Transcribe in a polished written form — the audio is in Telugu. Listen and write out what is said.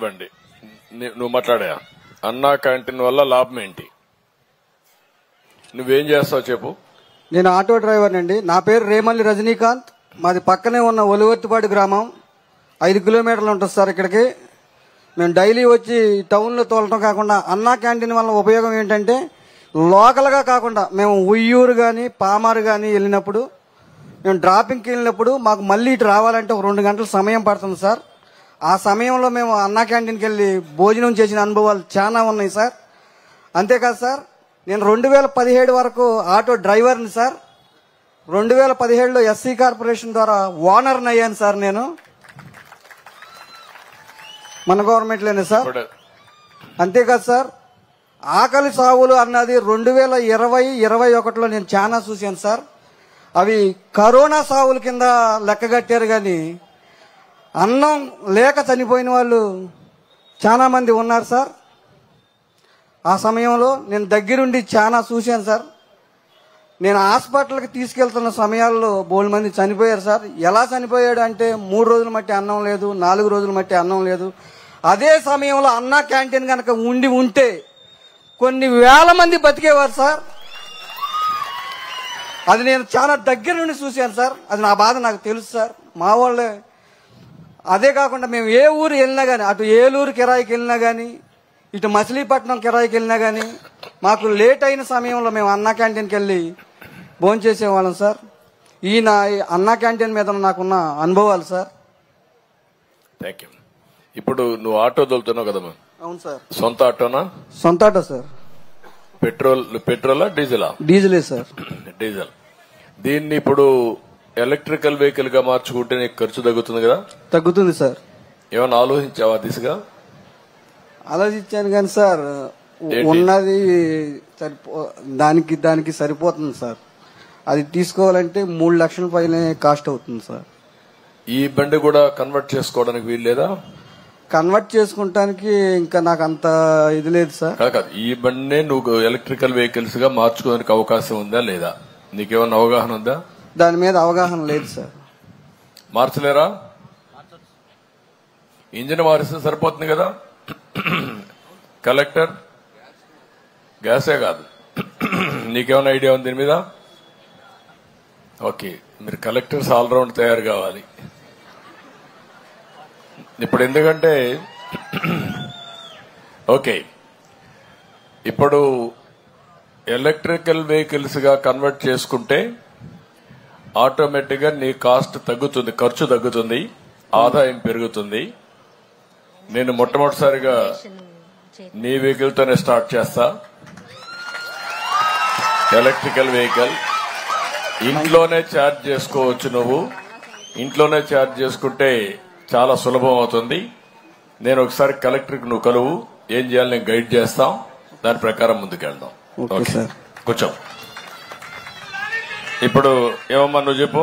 ఇవ్వండి. నువ్వు మాట్లాడా అన్నా క్యాంటీన్ వల్ల లాభం ఏంటి? నువ్వేం చేస్తావు చెప్పు. నేను ఆటో డ్రైవర్ అండి. నా పేరు రేమల్లి రజనీకాంత్. మాది పక్కనే ఉన్న ఒలివర్తిపాడు గ్రామం. 5 కిలోమీటర్లు ఉంటుంది సార్ ఇక్కడికి. మేము డైలీ వచ్చి టౌన్లో తోలటం కాకుండా అన్నా క్యాంటీన్ వల్ల ఉపయోగం ఏంటంటే లోకల్గా కాకుండా మేము ఉయ్యూరు కానీ పామారు కానీ వెళ్ళినప్పుడు మేము డ్రాపింగ్కి వెళ్ళినప్పుడు మాకు మళ్ళీ ఇటు రావాలంటే ఒక 2 గంటల సమయం పడుతుంది సార్. ఆ సమయంలో మేము అన్నా క్యాంటీన్కి వెళ్ళి భోజనం చేసిన అనుభవాలు చాలా ఉన్నాయి సార్. అంతేకాదు సార్, నేను 2017 వరకు ఆటో డ్రైవర్ని సార్. 2017లో ఎస్సీ కార్పొరేషన్ ద్వారా ఓనర్ని అయ్యాను సార్. నేను మన గవర్నమెంట్లోనే సార్. అంతేకాదు సార్, ఆకలి సాగులు అన్నది 2020-21లో నేను చాలా చూశాను సార్. అవి కరోనా సాగుల కింద లెక్కగట్టారు కానీ అన్నం లేక చనిపోయిన వాళ్ళు చాలా మంది ఉన్నారు సార్. ఆ సమయంలో నేను దగ్గరుండి చాలా చూశాను సార్. నేను హాస్పిటల్కి తీసుకెళ్తున్న సమయాల్లో బోల్డ్ మంది చనిపోయారు సార్. ఎలా చనిపోయాడు అంటే 3 రోజుల మట్టి అన్నం లేదు, 4 రోజుల మట్టి అన్నం లేదు. అదే సమయంలో అన్నా క్యాంటీన్ కనుక ఉంటే కొన్ని వేల మంది బతికేవారు సార్. అది నేను చాలా దగ్గర నుండి చూశాను సార్. అది నా బాధ నాకు తెలుసు సార్. మా వాళ్ళే. అదే కాకుండా మేము ఏ ఊరు వెళ్ళినా కానీ, అటు ఏలూరు కిరాయికి వెళ్ళినా కానీ, ఇటు మచిలీపట్నం కిరాయికి వెళ్ళినా కానీ మాకు లేట్ అయిన సమయంలో మేము అన్నా క్యాంటీన్కి వెళ్ళి భోంచేసేవాళ్ళం సార్. ఈ నా అన్నా క్యాంటీన్ మీద నాకున్న అనుభవాలు సార్. Thank you. ఇప్పుడు నువ్వు ఆటో తోలుతున్నావు కదమ్మా? అవును సార్. సొంత ఆటోనా? సొంత ఆటో సార్. పెట్రోలా డీజిలా? డీజిలే సార్. డీజిల్. దీన్ని ఇప్పుడు ఎలక్ట్రికల్ వెహికల్ గా మార్చుకుంటే నీకు ఖర్చు తగ్గుతుంది కదా? తగ్గుతుంది సార్. ఏమైనా ఆలోచించావా దిశగా? ఆలోచించాను కానీ సార్, ఉన్నది దానికి సరిపోతుంది సార్. అది తీసుకోవాలంటే 3 లక్షల పైన కాస్ట్ అవుతుంది సార్. ఈ బండి కూడా కన్వర్ట్ చేసుకోవడానికి వీలు లేదా? కన్వర్ట్ చేసుకుంటానికి ఇంకా నాకు అంత ఇది లేదు సార్. కాదు, ఈ బండినే నువ్వు ఎలక్ట్రికల్ వెహికల్స్ గా మార్చుకోవడానికి అవకాశం ఉందా లేదా? నీకేమన్నా అవగాహన ఉందా? దాని మీద అవగాహన లేదు సార్. మార్చలేరా? ఇంజిన్ మారిస్తే సరిపోతుంది కదా. కలెక్టర్ గ్యాసే కాదు, నీకేమైనా ఐడియా ఉంది దీని మీద? ఓకే, మీరు కలెక్టర్స్ ఆల్రౌండ్ తయారు కావాలి ఇప్పుడు. ఎందుకంటే ఓకే, ఇప్పుడు ఎలక్ట్రికల్ వెహికల్స్ గా కన్వర్ట్ చేసుకుంటే ఆటోమేటిక్ గా నీ కాస్ట్ తగ్గుతుంది, ఖర్చు తగ్గుతుంది, ఆదాయం పెరుగుతుంది. నేను మొట్టమొదటిసారిగా నీ వెహికల్ తోనే స్టార్ట్ చేస్తా. ఎలక్ట్రికల్ వెహికల్ ఇంట్లోనే ఛార్జ్ చేసుకోవచ్చు. నువ్వు ఇంట్లోనే ఛార్జ్ చేసుకుంటే చాలా సులభం అవుతుంది. నేను ఒకసారి కలెక్టర్కి నువ్వు కలువు, ఏం చేయాలి నేను గైడ్ చేస్తాం, దాని ప్రకారం ముందుకెళ్దాం. కూర్చో. ఇప్పుడు ఏమమ్మా నువ్వు చెప్పు.